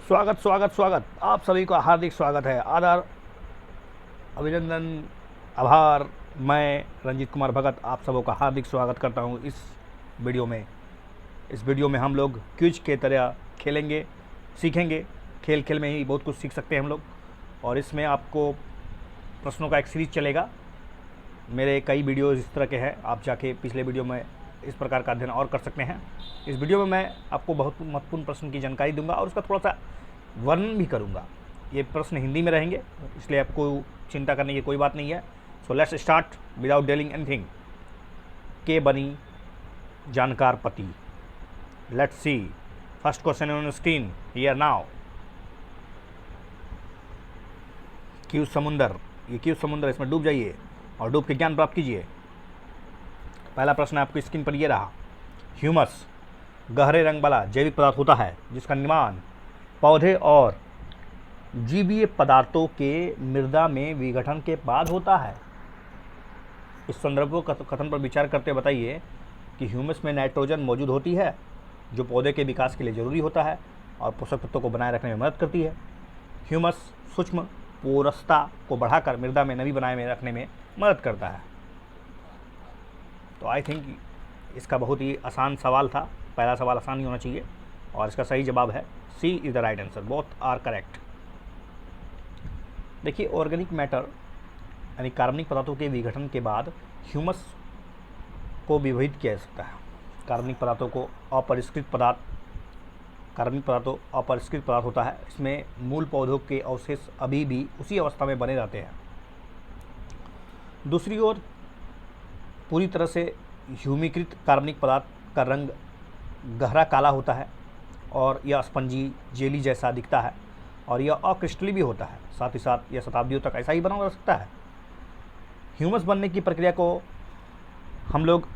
स्वागत स्वागत स्वागत। आप सभी का हार्दिक स्वागत है। आदर, अभिनंदन, आभार। मैं रंजीत कुमार भगत आप सबों का हार्दिक स्वागत करता हूं इस वीडियो में। इस वीडियो में हम लोग क्विज के तरह खेलेंगे, सीखेंगे। खेल खेल में ही बहुत कुछ सीख सकते हैं हम लोग। और इसमें आपको प्रश्नों का एक सीरीज चलेगा। मेरे कई वीडियोज़ इस तरह के हैं, आप जाके पिछले वीडियो में इस प्रकार का अध्ययन और कर सकते हैं। इस वीडियो में मैं आपको बहुत महत्वपूर्ण प्रश्न की जानकारी दूंगा और उसका थोड़ा सा वर्णन भी करूंगा। ये प्रश्न हिंदी में रहेंगे, इसलिए आपको चिंता करने की कोई बात नहीं है। So let's start without delaying anything. के बनी जानकार पति। Let's see first question on screen here now. क्यों समुंदर, ये क्यों समुंदर, इसमें डूब जाइए और डूब के ज्ञान प्राप्त कीजिए। पहला प्रश्न आपकी स्क्रीन पर ये रहा। ह्यूमस गहरे रंग वाला जैविक पदार्थ होता है जिसका निर्माण पौधे और जीवीय पदार्थों के मृदा में विघटन के बाद होता है। इस संदर्भ कथन पर विचार करते बताइए कि ह्यूमस में नाइट्रोजन मौजूद होती है जो पौधे के विकास के लिए जरूरी होता है और पोषक तत्वों को बनाए रखने में मदद करती है। ह्यूमस सूक्ष्म पोरसता को बढ़ाकर मृदा में नमी बनाए में रखने में मदद करता है। तो आई थिंक इसका बहुत ही आसान सवाल था। पहला सवाल आसान ही होना चाहिए और इसका सही जवाब है C is the right answer. Both are correct. देखिए, ऑर्गेनिक मैटर यानी कार्बनिक पदार्थों के विघटन के बाद ह्यूमस को विभेदित किया जा सकता है। कार्बनिक पदार्थों को अपरिष्कृत पदार्थ, कार्बनिक पदार्थों अपरिष्कृत पदार्थ होता है। इसमें मूल पौधों के अवशेष अभी भी उसी अवस्था में बने रहते हैं। दूसरी ओर पूरी तरह से ह्यूमीकृत कार्बनिक पदार्थ का रंग गहरा काला होता है और यह स्पंजी जेली जैसा दिखता है और यह अक्रिस्टली भी होता है। साथ ही साथ यह शताब्दियों तक ऐसा ही बना रह सकता है। ह्यूमस बनने की प्रक्रिया को हम लोग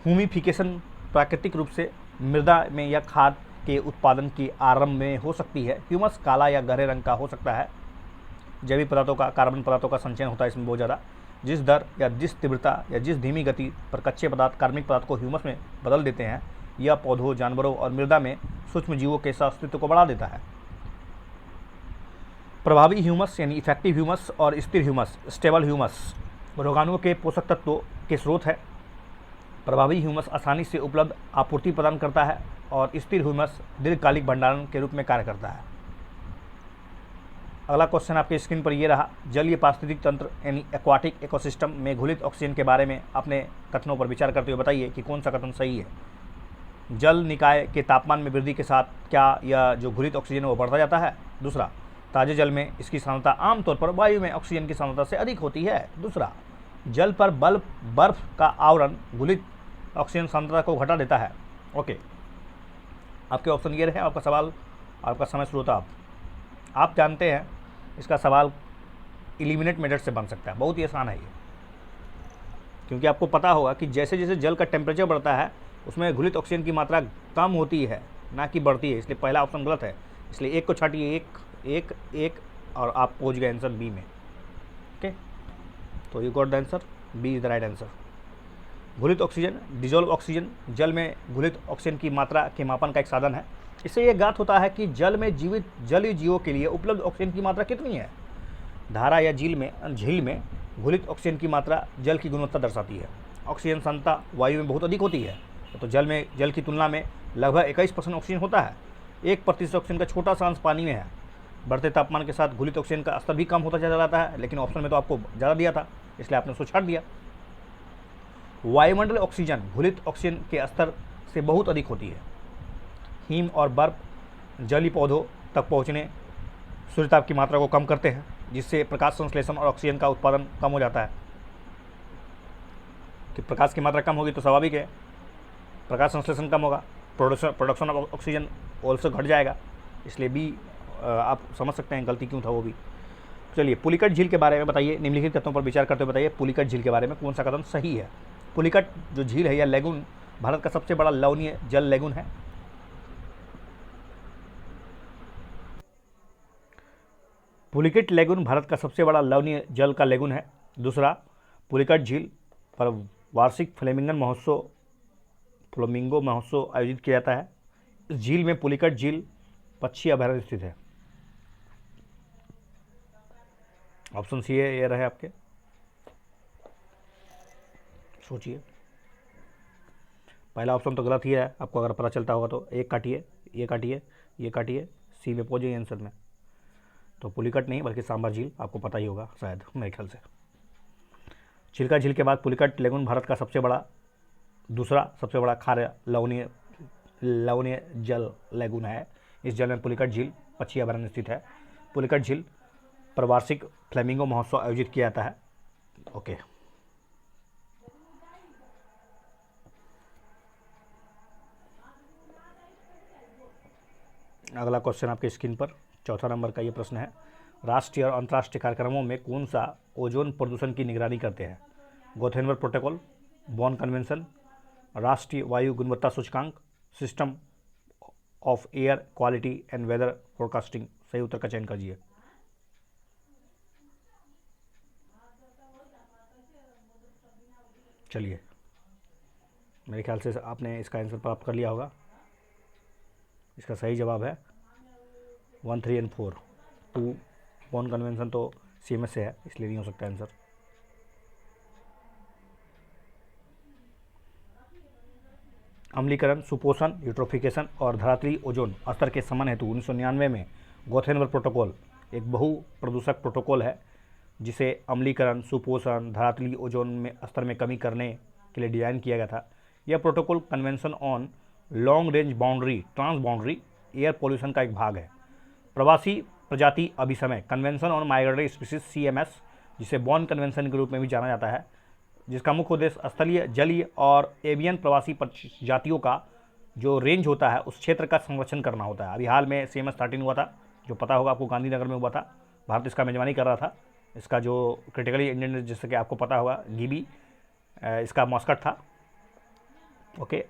ह्यूमिफिकेशन प्राकृतिक रूप से मृदा में या खाद के उत्पादन की आरंभ में हो सकती है। ह्यूमस काला या गहरे रंग का हो सकता है। जैविक पदार्थों का, कार्बन पदार्थों का संचयन होता है इसमें बहुत ज़्यादा। जिस दर या जिस तीव्रता या जिस धीमी गति पर कच्चे पदार्थ कार्बनिक पदार्थ को ह्यूमस में बदल देते हैं, यह पौधों, जानवरों और मृदा में सूक्ष्म जीवों के अस्तित्व को बढ़ा देता है। प्रभावी ह्यूमस यानी इफेक्टिव ह्यूमस और स्थिर ह्यूमस, स्टेबल ह्यूमस रोगाणुओं के पोषक तत्वों के स्रोत है। प्रभावी ह्यूमस आसानी से उपलब्ध आपूर्ति प्रदान करता है और स्थिर ह्यूमस दीर्घकालिक भंडारण के रूप में कार्य करता है। अगला क्वेश्चन आपके स्क्रीन पर ये रहा। जलीय पारिस्थितिक तंत्र यानी एक्वाटिक इकोसिस्टम में घुलित ऑक्सीजन के बारे में अपने कथनों पर विचार करते हुए बताइए कि कौन सा कथन सही है। जल निकाय के तापमान में वृद्धि के साथ क्या यह जो घुलित ऑक्सीजन है वो बढ़ता जाता है। दूसरा, ताजे जल में इसकी सांद्रता आमतौर पर वायु में ऑक्सीजन की सांद्रता से अधिक होती है। दूसरा, जल पर बर्फ का आवरण घुलित ऑक्सीजन सांद्रता को घटा देता है। ओके, आपके ऑप्शन ये रहे। आपका सवाल, आपका समय शुरू होता। आप जानते हैं इसका सवाल एलिमिनेट मेथड से बन सकता है। बहुत ही आसान है ये, क्योंकि आपको पता होगा कि जैसे जैसे जल का टेम्परेचर बढ़ता है उसमें घुलित ऑक्सीजन की मात्रा कम होती है, ना कि बढ़ती है। इसलिए पहला ऑप्शन गलत है। इसलिए एक को छाटिए, एक एक और आप पहुंच गए आंसर बी में। ओके, तो you got the answer, B is the right answer. घुलित ऑक्सीजन, डिजोल्व ऑक्सीजन जल में घुलित ऑक्सीजन की मात्रा के मापन का एक साधन है। इससे यह ज्ञात होता है कि जल में जीवित जलीय जीवों के लिए उपलब्ध ऑक्सीजन की मात्रा कितनी है। धारा या झील में घुलित ऑक्सीजन की मात्रा जल की गुणवत्ता दर्शाती है। ऑक्सीजन सांद्रता वायु में बहुत अधिक होती है, तो जल की तुलना में लगभग 21% ऑक्सीजन होता है। 1% ऑक्सीजन का छोटा सा अंश पानी में है। बढ़ते तापमान के साथ घुलित ऑक्सीजन का स्तर भी कम होता चला जाता है, लेकिन ऑप्शन में तो आपको ज़्यादा दिया था, इसलिए आपने उसको छाट दिया। वायुमंडल ऑक्सीजन घुलित ऑक्सीजन के स्तर से बहुत अधिक होती है। हिम और बर्फ जलीय पौधों तक पहुँचने सूर्यताप की मात्रा को कम करते हैं, जिससे प्रकाश संश्लेषण और ऑक्सीजन का उत्पादन कम हो जाता है। कि प्रकाश की मात्रा कम होगी तो स्वाभाविक है प्रकाश संश्लेषण कम होगा, प्रोडक्शन ऑफ ऑक्सीजन ऑल्सो घट जाएगा। इसलिए भी आप समझ सकते हैं गलती क्यों था वो भी। चलिए, पुलिकट झील के बारे में बताइए। निम्नलिखित कथनों पर विचार करते हुए बताइए पुलिकट झील के बारे में कौन सा कथन सही है। पुलिकट जो झील है या लेगून भारत का सबसे बड़ा लवणीय जल लेगून है। पुलिकट लेगून भारत का सबसे बड़ा लवणीय जल का लेगून है। दूसरा, पुलिकट झील पर वार्षिक फ्लेमिंगो महोत्सव आयोजित किया जाता है। इस झील में पुलिकट झील पक्षी अभयारण्य स्थित है। ऑप्शन सी है, ये रहे आपके, सोचिए। पहला ऑप्शन तो गलत ही है, आपको अगर पता चलता होगा तो। एक काटिए, ये काटिए, ये काटिए, सी में पहुँच जाइए आंसर में। तो पुलिकट नहीं बल्कि सांभर झील, आपको पता ही होगा शायद, मेरे ख्याल से। चिल्का झील के बाद पुलिकट लेगून भारत का दूसरा सबसे बड़ा खारे लवणीय जल लेगून है। इस जल में पुलिकट झील पक्षी अभयारण्य स्थित है। पुलिकट झील पर वार्षिक फ्लेमिंगो महोत्सव आयोजित किया जाता है। ओके, अगला क्वेश्चन आपके स्क्रीन पर, चौथा नंबर का ये प्रश्न है। राष्ट्रीय और अंतर्राष्ट्रीय कार्यक्रमों में कौन सा ओजोन प्रदूषण की निगरानी करते हैं? गोथेनबर्ग प्रोटोकॉल, बॉन कन्वेंशन, राष्ट्रीय वायु गुणवत्ता सूचकांक, system of air quality and weather forecasting. सही उत्तर का चयन कीजिए। चलिए, मेरे ख्याल से आपने इसका आंसर प्राप्त कर लिया होगा। इसका सही जवाब है 1, 3 और 4। 2 बॉन कन्वेंशन तो CMS से है, इसलिए नहीं हो सकता आंसर। अम्लीकरण, सुपोषण, यूट्रोफिकेशन और धरातलीय ओजोन स्तर के समन हेतु 1999 में गोथेनबर्ग प्रोटोकॉल एक बहु प्रदूषक प्रोटोकॉल है, जिसे अम्लीकरण, सुपोषण, धरातलीय ओजोन में स्तर में कमी करने के लिए डिजाइन किया गया था। यह protocol convention on long range boundary trans boundary air pollution का एक भाग है। प्रवासी प्रजाति अभिसमय convention on migratory species CMS, जिसे बॉन कन्वेंशन के रूप में भी जाना जाता है, जिसका मुख्य उद्देश्य स्थलीय, जलीय और एवियन प्रवासी जातियों का जो रेंज होता है उस क्षेत्र का संरक्षण करना होता है। अभी हाल में CMS 13 हुआ था, जो पता होगा आपको, गांधीनगर में हुआ था। भारत इसका मेजबानी कर रहा था। इसका जो क्रिटिकली इंडियन, जैसे कि आपको पता होगा, गिबी इसका मॉस्कट था। ओके,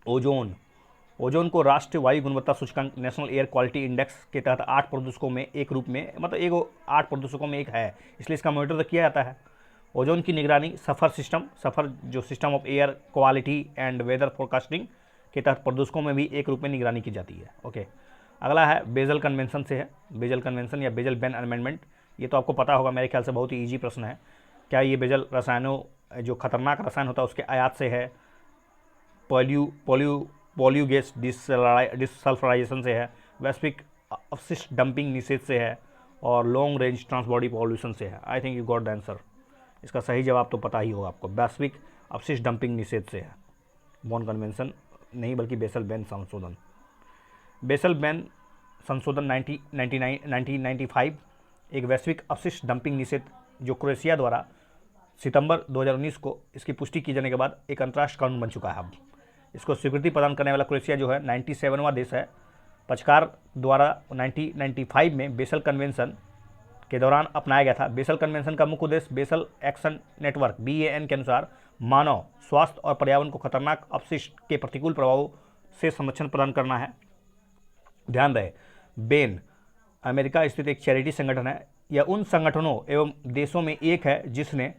ओजोन को राष्ट्रीय वायु गुणवत्ता सूचकांक नेशनल एयर क्वालिटी इंडेक्स के तहत 8 प्रदूषकों में एक रूप में, मतलब 8 प्रदूषकों में एक है, इसलिए इसका मॉनिटर तो किया जाता है। ओजोन की निगरानी सफ़र जो system of air quality and weather forecasting के तहत प्रदूषकों में भी एक रूप में निगरानी की जाती है। ओके, अगला है बेजल कन्वेंशन से है। बेजल कन्वेंशन या बेजल बैन अमेंडमेंट, ये तो आपको पता होगा, मेरे ख्याल से बहुत ही ईजी प्रश्न है। क्या ये बेजल रसायनों, जो खतरनाक रसायन होता है उसके आयात से है, पॉल्यू गैस डिसल्फराइजेशन से है, वैश्विक अपशिष्ट डंपिंग निषेध से है, और लॉन्ग रेंज ट्रांसबॉडी पॉल्यूशन से है। आई think you got the answer. इसका सही जवाब तो पता ही होगा आपको, वैश्विक अपशिष्ट डंपिंग निषेध से है। बॉन कन्वेंशन नहीं बल्कि बेसल बैन संशोधन। बेसल बैन संशोधन 1995 एक वैश्विक अपशिष्ट डंपिंग निषेध जो क्रोएशिया द्वारा सितंबर 2019 को इसकी पुष्टि की जाने के बाद एक अंतर्राष्ट्रीय कानून बन चुका है। अब इसको स्वीकृति प्रदान करने वाला क्रोएशिया जो है 97वां देश है। पक्षकार द्वारा 1995 में बेसल कन्वेंशन के दौरान अपनाया गया था। बेसल कन्वेंशन का मुख्य उद्देश्य बेसल एक्शन नेटवर्क BAN के अनुसार मानव स्वास्थ्य और पर्यावरण को खतरनाक अपशिष्ट के प्रतिकूल प्रभावों से संरक्षण प्रदान करना है। ध्यान रहे, बेन अमेरिका स्थित एक चैरिटी संगठन है। यह उन संगठनों एवं देशों में एक है जिसने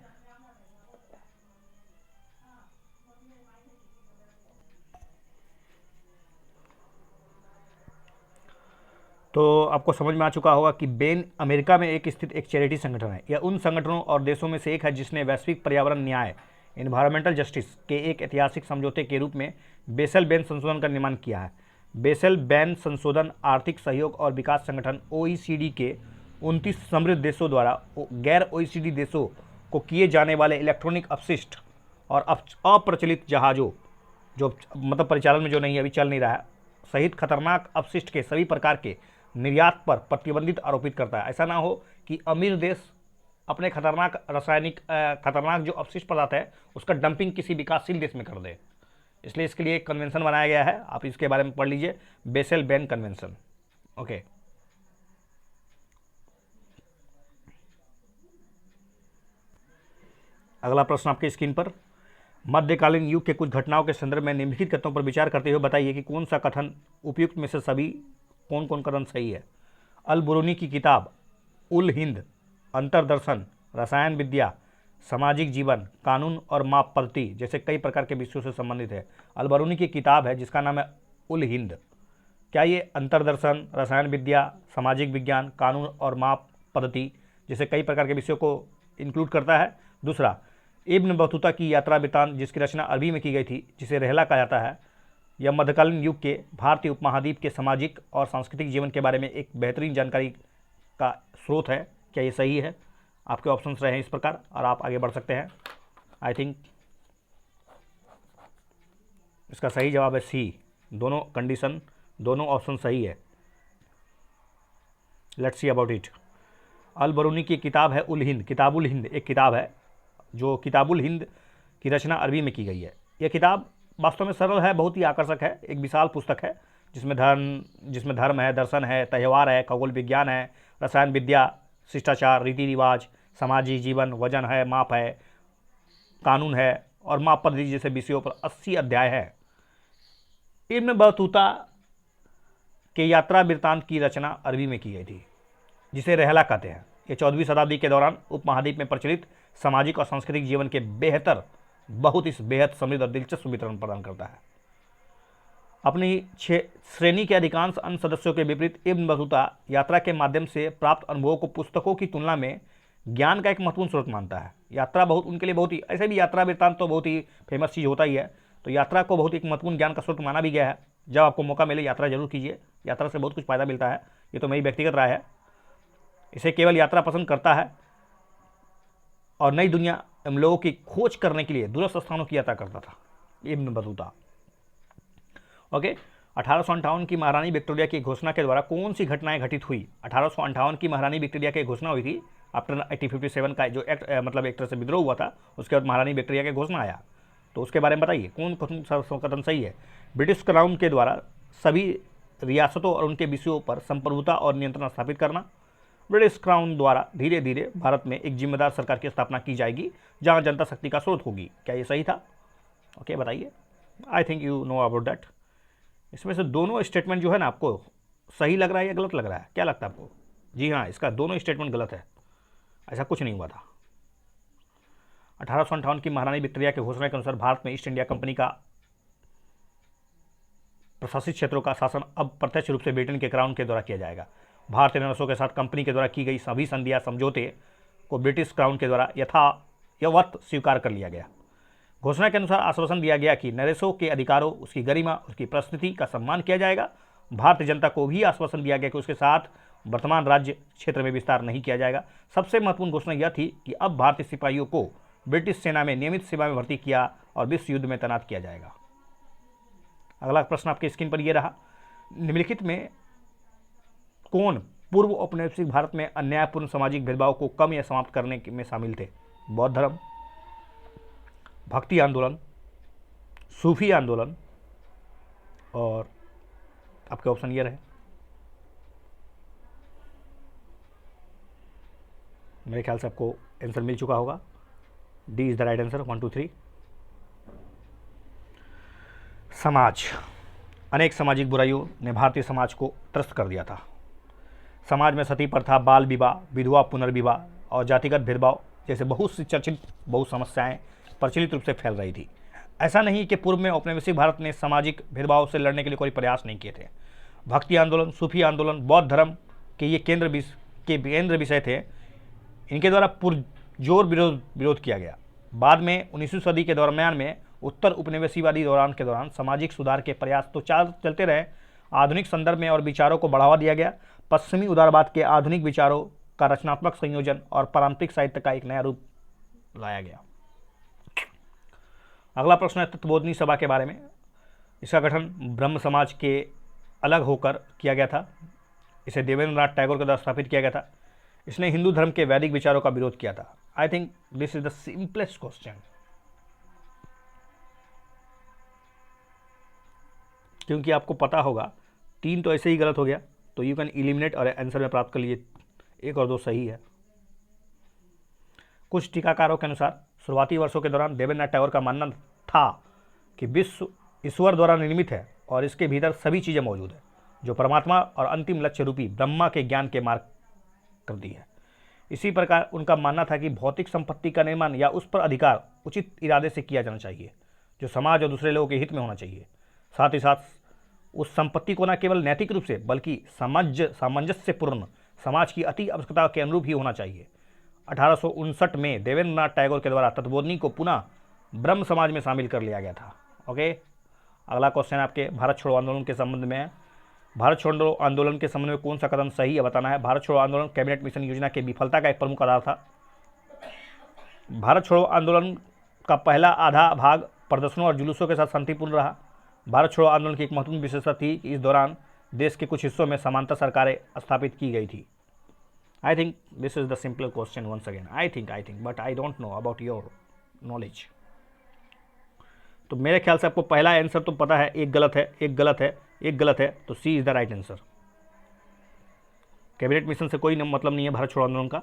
तो आपको समझ में आ चुका होगा कि बेन अमेरिका में स्थित एक चैरिटी संगठन है। यह उन संगठनों और देशों में से एक है जिसने वैश्विक पर्यावरण न्याय इन्वायरमेंटल जस्टिस के एक ऐतिहासिक समझौते के रूप में बेसल बैन संशोधन का निर्माण किया है। बेसल बैन संशोधन आर्थिक सहयोग और विकास संगठन OECD के 29 समृद्ध देशों द्वारा गैर OECD देशों को किए जाने वाले इलेक्ट्रॉनिक अपशिष्ट और अप्रचलित जहाज़ों, जो मतलब परिचालन में जो नहीं अभी चल नहीं रहा है, सहित खतरनाक अपशिष्ट के सभी प्रकार के निर्यात पर प्रतिबंधित आरोपित करता है। ऐसा ना हो कि अमीर देश अपने खतरनाक जो अपशिष्ट पदार्थ है उसका डंपिंग किसी विकासशील देश में कर दे। इसलिए इसके लिए एक कन्वेंशन बनाया गया है, आप इसके बारे में पढ़ लीजिए, बेसल बैन कन्वेंशन। ओके, अगला प्रश्न आपके स्क्रीन पर, मध्यकालीन युग के कुछ घटनाओं के संदर्भ में निम्नलिखित कथनों पर विचार करते हुए बताइए कि कौन सा कथन उपयुक्त में से सभी कौन कौन कथन सही है। अल बुरूनी की किताब उल हिंद अंतर्दर्शन, रसायन विद्या, सामाजिक जीवन, कानून और माप पद्धति जैसे कई प्रकार के विषयों से संबंधित है। अल बुरूनी की किताब है जिसका नाम है उल हिंद। क्या ये अंतर्दर्शन, रसायन विद्या, सामाजिक विज्ञान, कानून और माप पद्धति जिसे कई प्रकार के विषयों को इंक्लूड करता है। दूसरा, इब्न बतूता की यात्रा वृत्तांत, जिसकी रचना अरबी में की गई थी, जिसे रहला कहा जाता है। यह मध्यकालीन युग के भारतीय उपमहाद्वीप के सामाजिक और सांस्कृतिक जीवन के बारे में एक बेहतरीन जानकारी का स्रोत है। क्या ये सही है? आपके ऑप्शंस रहे हैं इस प्रकार और आप आगे बढ़ सकते हैं। आई थिंक इसका सही जवाब है सी। दोनों कंडीशन, दोनों ऑप्शन सही है। Let's see about it. Al Biruni की किताब है उल हिंद, किताबुल हिंद एक किताब है जो किताबुल हिंद की रचना अरबी में की गई है। यह किताब वास्तव में सरल है, बहुत ही आकर्षक है, एक विशाल पुस्तक है जिसमें धर्म है, दर्शन है, त्यौहार है, खगोल विज्ञान है, रसायन विद्या, शिष्टाचार, रीति रिवाज, सामाजिक जीवन, वजन है, माप है, कानून है और माप पद्धति जैसे विषयों पर 80 अध्याय है। इब्न बतूता के यात्रा वृत्तांत की रचना अरबी में की गई थी, जिसे रहला कहते हैं। यह 14वीं शताब्दी के दौरान उपमहाद्वीप में प्रचलित सामाजिक और सांस्कृतिक जीवन के बहुत ही बेहद समृद्ध और दिलचस्प वितरण प्रदान करता है। अपनी श्रेणी के अधिकांश अन्य सदस्यों के विपरीत इब्न बतूता यात्रा के माध्यम से प्राप्त अनुभवों को पुस्तकों की तुलना में ज्ञान का एक महत्वपूर्ण स्रोत मानता है। यात्रा उनके लिए बहुत ही, ऐसे भी यात्रा वृत्तांत तो बहुत ही फेमस चीज़ होता ही है, तो यात्रा को बहुत एक महत्वपूर्ण ज्ञान का स्रोत माना भी गया है। जब आपको मौका मिले यात्रा जरूर कीजिए, यात्रा से बहुत कुछ फायदा मिलता है। ये तो मेरी व्यक्तिगत राय है। इसे केवल यात्रा पसंद करता है और नई दुनिया एवं लोगों की खोज करने के लिए दूरस्थ स्थानों की यात्रा करता था इब्न बतूता। ओके, 1858 की महारानी विक्टोरिया की घोषणा के द्वारा कौन सी घटनाएं घटित हुई? 1858 की महारानी विक्टोरिया की घोषणा हुई थी आफ्टर 1857 का जो एक्ट, मतलब एक तरह से विद्रोह हुआ था, उसके बाद महारानी विक्टोरिया की घोषणा आया। तो उसके बारे में बताइए कौन कथन सही है? ब्रिटिश क्राउन के द्वारा सभी रियासतों और उनके विषयों पर संप्रभुता और नियंत्रण स्थापित करना। ब्रिटिश क्राउन द्वारा धीरे धीरे भारत में एक जिम्मेदार सरकार की स्थापना की जाएगी जहां जनता शक्ति का स्रोत होगी। क्या ये सही था? ओके, बताइए। आई think you know about that. इसमें से दोनों स्टेटमेंट जो है ना, आपको सही लग रहा है या गलत लग रहा है? क्या लगता है आपको? जी हाँ, इसका दोनों स्टेटमेंट गलत है, ऐसा कुछ नहीं हुआ था। 1858 की महारानी विक्टोरिया की घोषणा के अनुसार भारत में ईस्ट इंडिया कंपनी का प्रशासित क्षेत्रों का शासन अब प्रत्यक्ष रूप से ब्रिटेन के क्राउन के द्वारा किया जाएगा। भारतीय नरसों के साथ कंपनी के द्वारा की गई सभी संधियां समझौते को ब्रिटिश क्राउन के द्वारा यथावत स्वीकार कर लिया गया। घोषणा के अनुसार आश्वासन दिया गया कि नरेशों के अधिकारों, उसकी गरिमा, उसकी परिस्थिति का सम्मान किया जाएगा। भारतीय जनता को भी आश्वासन दिया गया कि उसके साथ वर्तमान राज्य क्षेत्र में विस्तार नहीं किया जाएगा। सबसे महत्वपूर्ण घोषणा यह थी कि अब भारतीय सिपाहियों को ब्रिटिश सेना में नियमित सेवा में भर्ती किया और विश्व युद्ध में तैनात किया जाएगा। अगला प्रश्न आपके स्क्रीन पर यह रहा, निम्नलिखित में कौन पूर्व औपनिवेशिक भारत में अन्यायपूर्ण सामाजिक भेदभाव को कम या समाप्त करने में शामिल थे? बौद्ध धर्म, भक्ति आंदोलन, सूफी आंदोलन और आपके ऑप्शन ये रहे। मेरे ख्याल से आपको आंसर मिल चुका होगा। D is the right answer. 1 2 3। समाज, अनेक सामाजिक बुराइयों ने भारतीय समाज को त्रस्त कर दिया था। समाज में सती प्रथा, बाल विवाह, विधवा पुनर्विवाह और जातिगत भेदभाव जैसे बहुत सी चर्चित बहुत समस्याएं प्रचलित रूप से फैल रही थी। ऐसा नहीं कि पूर्व में औपनिवेशिक भारत ने सामाजिक भेदभाव से लड़ने के लिए कोई प्रयास नहीं किए थे। भक्ति आंदोलन, सूफी आंदोलन, बौद्ध धर्म के ये केंद्र विषय थे। इनके द्वारा पुरजोर विरोध किया गया। बाद में 19वीं सदी के दरम्यान में उत्तर उपनिवेशवादी दौरान के दौरान सामाजिक सुधार के प्रयास तो चलते रहे। आधुनिक संदर्भ में और विचारों को बढ़ावा दिया गया। पश्चिमी उदारवाद के आधुनिक विचारों का रचनात्मक संयोजन और पारंपरिक साहित्य का एक नया रूप लाया गया। अगला प्रश्न है तत्वबोधिनी सभा के बारे में। इसका गठन ब्रह्म समाज के अलग होकर किया गया था। इसे देवेंद्रनाथ टैगोर के द्वारा स्थापित किया गया था। इसने हिंदू धर्म के वैदिक विचारों का विरोध किया था। आई think this is the simplest question, क्योंकि आपको पता होगा 3 तो ऐसे ही गलत हो गया, तो यू कैन इलिमिनेट और आंसर में प्राप्त कर लिए 1 और 2 सही है। कुछ टीकाकारों के अनुसार शुरुआती वर्षों के दौरान देवेंद्रनाथ टैगोर का मानना था कि विश्व ईश्वर द्वारा निर्मित है और इसके भीतर सभी चीज़ें मौजूद हैं जो परमात्मा और अंतिम लक्ष्य रूपी ब्रह्मा के ज्ञान के मार्ग करती है। इसी प्रकार उनका मानना था कि भौतिक संपत्ति का निर्माण या उस पर अधिकार उचित इरादे से किया जाना चाहिए जो समाज और दूसरे लोगों के हित में होना चाहिए। साथ ही साथ उस संपत्ति को न केवल नैतिक रूप से बल्कि सामंजस्यपूर्ण समाज की अति आवश्यकता के अनुरूप ही होना चाहिए। 1859 में देवेंद्रनाथ टैगोर के द्वारा तत्वोदनी को पुनः ब्रह्म समाज में शामिल कर लिया गया था। ओके, अगला क्वेश्चन आपके भारत छोड़ो आंदोलन के संबंध में है। भारत छोड़ो आंदोलन के संबंध में कौन सा कदम सही है बताना है। भारत छोड़ो आंदोलन कैबिनेट मिशन योजना की विफलता का एक प्रमुख आधार था। भारत छोड़ो आंदोलन का पहला आधा भाग प्रदर्शनों और जुलूसों के साथ शांतिपूर्ण रहा। भारत छोड़ो आंदोलन की एक महत्वपूर्ण विशेषता थी कि इस दौरान देश के कुछ हिस्सों में समांतर सरकारें स्थापित की गई थी। I think this is the simple question once again. I think but I don't know about your knowledge. तो मेरे ख्याल से आपको पहला आंसर तो पता है, एक गलत है, एक गलत है, एक गलत है, तो C is the right answer. Cabinet mission से कोई मतलब नहीं है भारत छोड़ो आंदोलन का।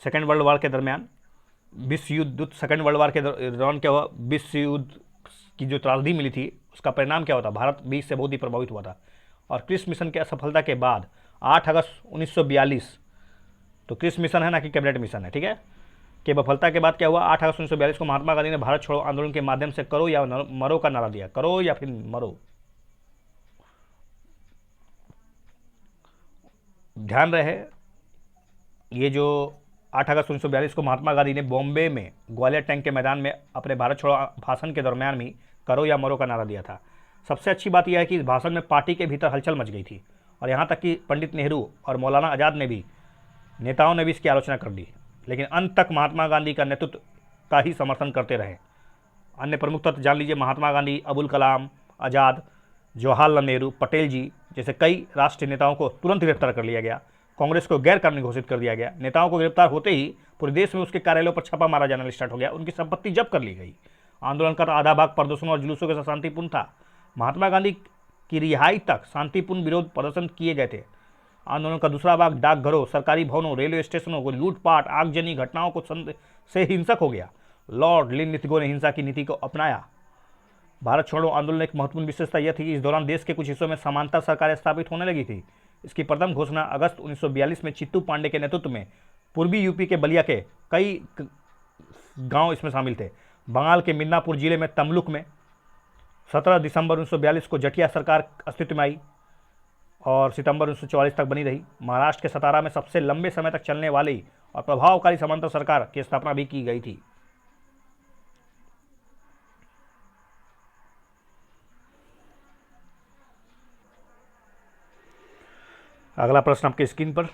सेकेंड वर्ल्ड वार के दरमियान विश्व युद्ध, सेकेंड वर्ल्ड वार के दौरान क्या हुआ, विश्व युद्ध की जो त्रासदी मिली थी उसका परिणाम क्या होता, भारत भी इससे बहुत ही प्रभावित हुआ था। और क्रिस मिशन के असफलता के बाद 8 अगस्त 1942, तो क्रिस मिशन है ना कि कैबिनेट मिशन है, ठीक है, के विफलता के बाद क्या हुआ, 8 अगस्त 1942 को महात्मा गांधी ने भारत छोड़ो आंदोलन के माध्यम से करो या मरो का नारा दिया। करो या फिर मरो। ध्यान रहे, ये जो 8 अगस्त 1942 को महात्मा गांधी ने बॉम्बे में ग्वालियर टैंक के मैदान में अपने भारत छोड़ो भाषण के दरमियान में करो या मरो का नारा दिया था। सबसे अच्छी बात यह है कि इस भाषण में पार्टी के भीतर हलचल मच गई थी और यहाँ तक कि पंडित नेहरू और मौलाना आज़ाद नेताओं ने भी इसकी आलोचना कर दी, लेकिन अंत तक महात्मा गांधी का नेतृत्व का ही समर्थन करते रहे। अन्य प्रमुख तत्व जान लीजिए, महात्मा गांधी, अबुल कलाम आज़ाद, जवाहरलाल नेहरू, पटेल जी जैसे कई राष्ट्रीय नेताओं को तुरंत गिरफ्तार कर लिया गया। कांग्रेस को गैर कानूनी घोषित कर दिया गया। नेताओं को गिरफ्तार होते ही पूरे देश में उसके कार्यालयों पर छापा मारा जाना स्टार्ट हो गया। उनकी संपत्ति जब्त कर ली गई। आंदोलन का आधा भाग प्रदर्शनों और जुलूसों के साथ शांतिपूर्ण था। महात्मा गांधी की रिहाई तक शांतिपूर्ण विरोध प्रदर्शन किए गए थे। आंदोलन का दूसरा भाग डाकघरों, सरकारी भवनों, रेलवे स्टेशनों को लूटपाट, आगजनी घटनाओं को से हिंसक हो गया। लॉर्ड लिनलिथगो ने हिंसा की नीति को अपनाया। भारत छोड़ो आंदोलन एक महत्वपूर्ण विशेषता यह थी कि इस दौरान देश के कुछ हिस्सों में समांतर सरकारें स्थापित होने लगी थी। इसकी प्रथम घोषणा अगस्त 1942 में चित्तू पांडे के नेतृत्व में पूर्वी यूपी के बलिया के कई गांव इसमें शामिल थे। बंगाल के मिदनापुर जिले में तमलुक में 17 दिसंबर 1942 को जटिया सरकार अस्तित्व में आई और सितंबर 1944 तक बनी रही। महाराष्ट्र के सतारा में सबसे लंबे समय तक चलने वाली और प्रभावकारी समांतर सरकार की स्थापना भी की गई थी। अगला प्रश्न आपके स्क्रीन पर,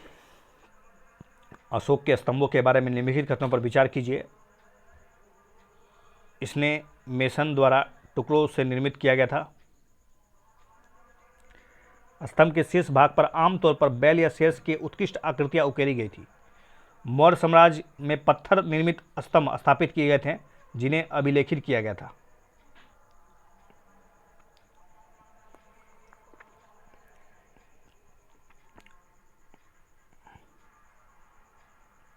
अशोक के स्तंभों के बारे में निम्नलिखित कथनों पर विचार कीजिए। इसने मेसन द्वारा टुकड़ों से निर्मित किया गया था। स्तंभ के शीर्ष भाग पर आमतौर पर बैल या शेष की उत्कृष्ट आकृतियां उकेरी गई थी। मौर्य साम्राज्य में पत्थर निर्मित स्तंभ स्थापित किए गए थे जिन्हें अभिलेखित किया गया था।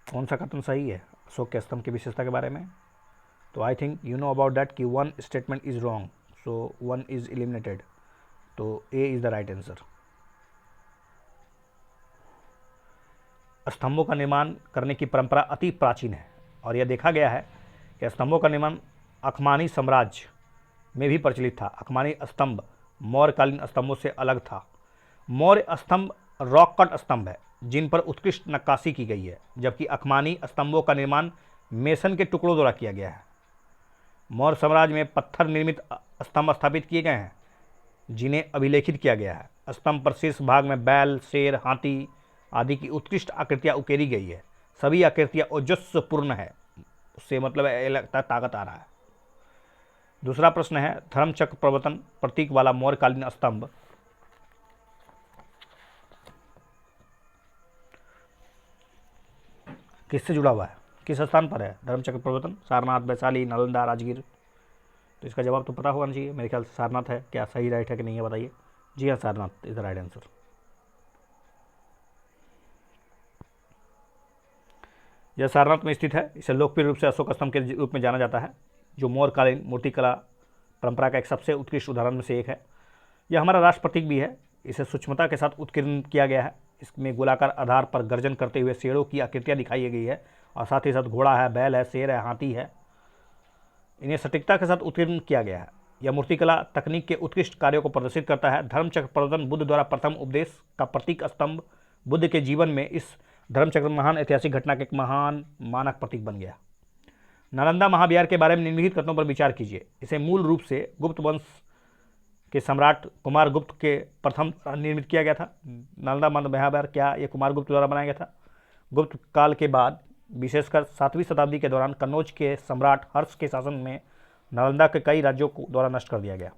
कौन सा कथन सही है अशोक के स्तंभ की विशेषता के बारे में? तो I think you know about that कि one statement is wrong, so one is eliminated, तो A is the right answer. स्तंभों का निर्माण करने की परंपरा अति प्राचीन है और यह देखा गया है कि स्तंभों का निर्माण अखमानी साम्राज्य में भी प्रचलित था। अखमानी स्तंभ मौर्यकालीन स्तंभों से अलग था। मौर्य स्तंभ रॉक कट स्तंभ है जिन पर उत्कृष्ट नक्काशी की गई है, जबकि अखमानी स्तंभों का निर्माण मेसन के टुकड़ों द्वारा किया गया है। मौर्य साम्राज्य में पत्थर निर्मित स्तंभ स्थापित किए गए हैं जिन्हें अभिलेखित किया गया है। स्तंभ पर शीर्ष भाग में बैल, शेर, हाथी आदि की उत्कृष्ट आकृतियां उकेरी गई है। सभी आकृतियां ओजस्वपूर्ण है, उससे मतलब लगता ताकत आ रहा है। दूसरा प्रश्न है, धर्मचक्र प्रवर्तन प्रतीक वाला मौर्यकालीन स्तंभ किससे जुड़ा हुआ है, किस स्थान पर है? धर्मचक्र प्रवर्तन सारनाथ, वैशाली, नालंदा, राजगीर। तो इसका जवाब तो पता होना चाहिए, मेरे ख्याल से सारनाथ है। क्या सही राइट है कि नहीं है बताइए। जी हाँ, Sarnath is the right answer. यह सारनाथ में स्थित है। इसे लोकप्रिय रूप से अशोक स्तंभ के रूप में जाना जाता है, जो मौर्यकालीन मूर्तिकला परंपरा का एक सबसे उत्कृष्ट उदाहरण में से एक है। यह हमारा राष्ट्र प्रतीक भी है। इसे सूक्ष्मता के साथ उत्कीर्ण किया गया है। इसमें गोलाकार आधार पर गर्जन करते हुए शेरों की आकृतियाँ दिखाई गई है और साथ ही साथ घोड़ा है, बैल है, शेर है, हाथी है। इन्हें सटीकता के साथ उत्कीर्ण किया गया है। यह मूर्तिकला तकनीक के उत्कृष्ट कार्यों को प्रदर्शित करता है। धर्मचक्र प्रवर्तन बुद्ध द्वारा प्रथम उपदेश का प्रतीक स्तंभ बुद्ध के जीवन में इस धर्मचक्र महान ऐतिहासिक घटना का एक महान मानक प्रतीक बन गया। नालंदा महाविहार के बारे में निम्नलिखित कथनों पर विचार कीजिए। इसे मूल रूप से गुप्त वंश के सम्राट कुमारगुप्त के प्रथम निर्मित किया गया था। नालंदा महाविहार क्या ये कुमारगुप्त द्वारा बनाया गया था? गुप्त काल के बाद विशेषकर 7वीं शताब्दी के दौरान कन्नौज के सम्राट हर्ष के शासन में नालंदा के कई राज्यों को द्वारा नष्ट कर दिया गया।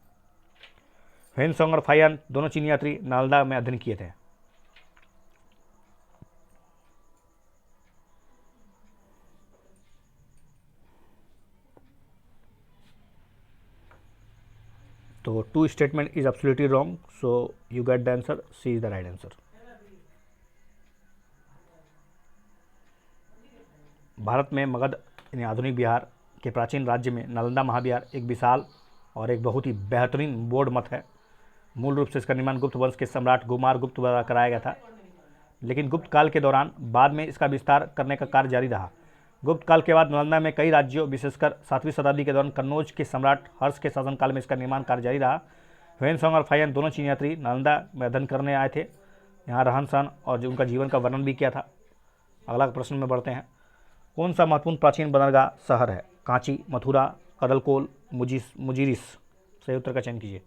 ह्वेनसांग और फाहियान दोनों चीनी यात्री नालंदा में अध्ययन किए थे। तो two statement is absolutely wrong, so you get the answer, C is the right answer. Bharat में मगध यानी आधुनिक बिहार के प्राचीन राज्य में नालंदा महाविहार एक विशाल और एक बहुत ही बेहतरीन बोर्ड मत है। मूल रूप से इसका निर्माण गुप्त वंश के सम्राट कुमारगुप्त द्वारा कराया गया था, लेकिन गुप्त काल के दौरान बाद में इसका विस्तार करने का कार्य जारी रहा। गुप्त काल के बाद नालंदा में कई राज्यों विशेषकर 7वीं शताब्दी के दौरान कन्नौज के सम्राट हर्ष के शासनकाल में इसका निर्माण कार्य जारी रहा। ह्वेनसांग और फाहियान दोनों चीनी यात्री नालंदा में अध्ययन करने आए थे, यहाँ रहन सहन और जो उनका जीवन का वर्णन भी किया था। अगला प्रश्न में बढ़ते हैं। कौन सा महत्वपूर्ण प्राचीन बंदरगाह शहर है? कांची, मथुरा, कदलकोल, मुजिरिस। सही उत्तर का चयन कीजिए।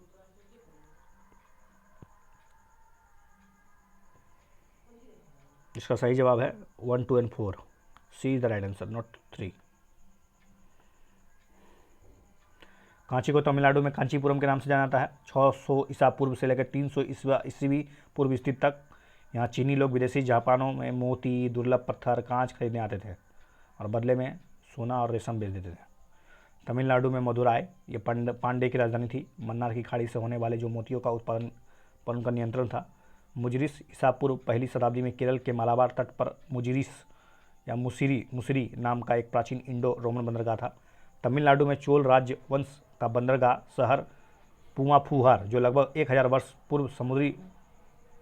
इसका सही जवाब है 1, 2 और 4। C is the right answer, not 3। Kanchi को तमिलनाडु में कांचीपुरम के नाम से जाना जाता है। 600 ईसा पूर्व से लेकर 300 ईस्वी पूर्व स्थित तक यहाँ चीनी लोग विदेशी जापानों में मोती, दुर्लभ पत्थर, कांच खरीदने आते थे और बदले में सोना और रेशम बेच देते थे। तमिलनाडु में मदुराई ये पांडे की राजधानी थी। मन्नार की खाड़ी से होने वाले जो मोतियों का उत्पादन पर उनका नियंत्रण था। मुजिरिस ईसा पूर्व पहली शताब्दी में केरल के मालाबार तट पर मुजिरिस या मुसिरी नाम का एक प्राचीन इंडो रोमन बंदरगाह था। तमिलनाडु में चोल राज्य वंश का बंदरगाह शहर पुमापुहार जो लगभग 1000 वर्ष पूर्व समुद्री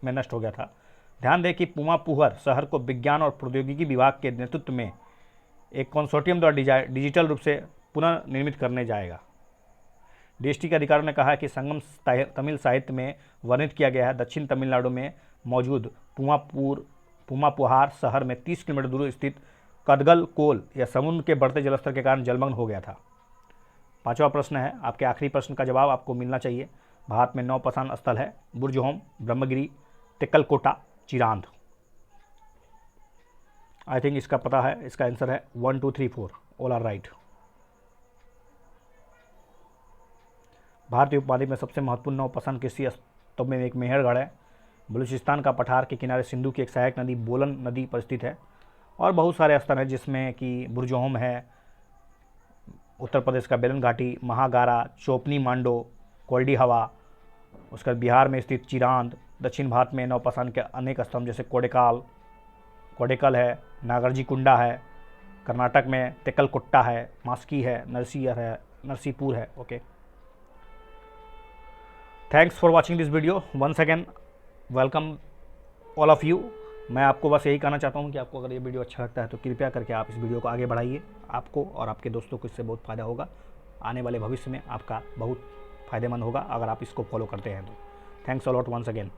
में नष्ट हो गया था। ध्यान दें कि पुमापुहार शहर को विज्ञान और प्रौद्योगिकी विभाग के नेतृत्व में एक कंसोर्टियम द्वारा डिजिटल रूप से पुनः निर्मित करने जाएगा। डीएसटी के अधिकारियों ने कहा है कि संगम तमिल साहित्य में वर्णित किया गया है। दक्षिण तमिलनाडु में मौजूद पुमापुहार शहर में 30 किलोमीटर दूर स्थित कदगलकोल या समुद्र के बढ़ते जलस्तर के कारण जलमग्न हो गया था। 5वां प्रश्न है, आपके आखिरी प्रश्न का जवाब आपको मिलना चाहिए। भारत में 9 पसान स्थल है। बुर्जहोम, ब्रह्मगिरी, तेक्कलकोटा, चिरांद। आई थिंक इसका पता है। इसका आंसर है 1, 2, 3, 4, ऑल आर राइट। भारतीय उपमहाद्वीप में सबसे महत्वपूर्ण 9 पसंद कृषि स्तंभ में एक मेहरगढ़ है। बलूचिस्तान का पठार के किनारे सिंधु की एक सहायक नदी बोलन नदी पर स्थित है। और बहुत सारे स्थल हैं जिसमें कि बुर्जहोम है, उत्तर प्रदेश का बेलन घाटी, महागारा, चोपनी मांडो, कोल्डी हवा, उसके बाद बिहार में स्थित चिरांद। दक्षिण भारत में 9 पसंद के अनेक स्तंभ जैसे कोडेकल है, नागार्जी कुंडा है। कर्नाटक में तेक्कलकोट्टा है, मास्की है, नरसीपुर है। Okay, thanks for watching this video. Once again welcome all of you. मैं आपको बस यही कहना चाहता हूँ कि आपको अगर ये वीडियो अच्छा लगता है तो कृपया करके आप इस वीडियो को आगे बढ़ाइए। आपको और आपके दोस्तों को इससे बहुत फ़ायदा होगा। आने वाले भविष्य में आपका बहुत फ़ायदेमंद होगा अगर आप इसको फॉलो करते हैं तो। Thanks a lot once again.